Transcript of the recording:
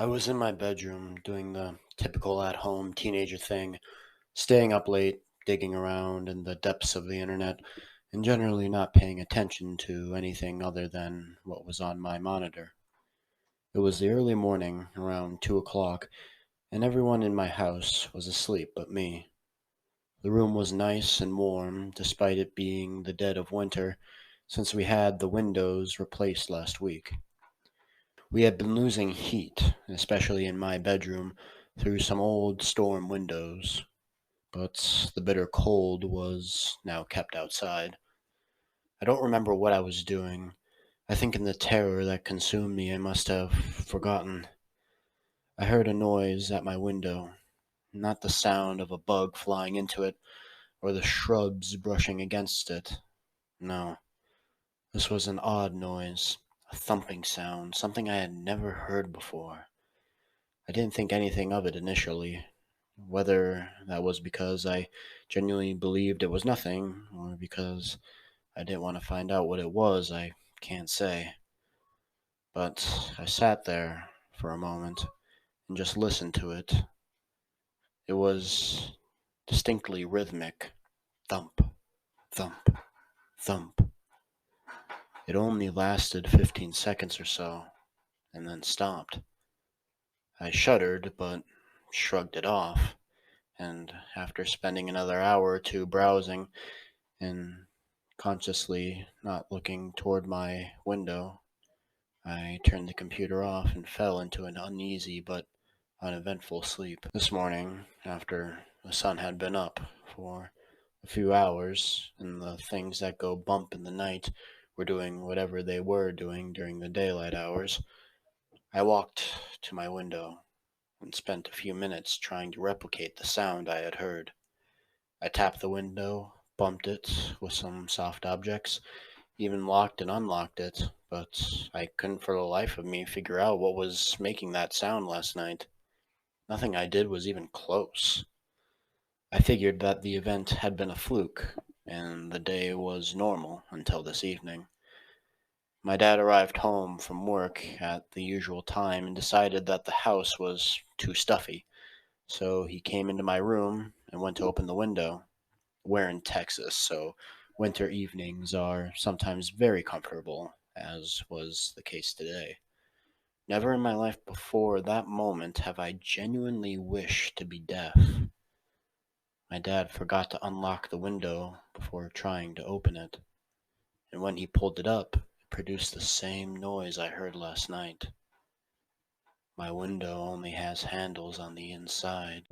I was in my bedroom doing the typical at-home teenager thing, staying up late, digging around in the depths of the internet, and generally not paying attention to anything other than what was on my monitor. It was the early morning, around 2 o'clock, and everyone in my house was asleep but me. The room was nice and warm, despite it being the dead of winter, since we had the windows replaced last week. We had been losing heat, especially in my bedroom, through some old storm windows, but the bitter cold was now kept outside. I don't remember what I was doing. I think in the terror that consumed me, I must have forgotten. I heard a noise at my window, not the sound of a bug flying into it or the shrubs brushing against it. No, this was an odd noise, a thumping sound, something I had never heard before. I didn't think anything of it initially. Whether that was because I genuinely believed it was nothing, or because I didn't want to find out what it was, I can't say. But I sat there for a moment and just listened to it. It was distinctly rhythmic. Thump, thump, thump. It only lasted 15 seconds or so, and then stopped. I shuddered, but shrugged it off. And after spending another hour or two browsing and consciously not looking toward my window, I turned the computer off and fell into an uneasy but uneventful sleep. This morning, after the sun had been up for a few hours and the things that go bump in the night were doing whatever they were doing during the daylight hours, I walked to my window and spent a few minutes trying to replicate the sound I had heard. I tapped the window, bumped it with some soft objects, even locked and unlocked it, but I couldn't for the life of me figure out what was making that sound last night. Nothing I did was even close. I figured that the event had been a fluke, and the day was normal until this evening. My dad arrived home from work at the usual time and decided that the house was too stuffy, so he came into my room and went to open the window. We're in Texas, so winter evenings are sometimes very comfortable, as was the case today. Never in my life before that moment have I genuinely wished to be deaf. My dad forgot to unlock the window before trying to open it, and when he pulled it up, it produced the same noise I heard last night. My window only has handles on the inside.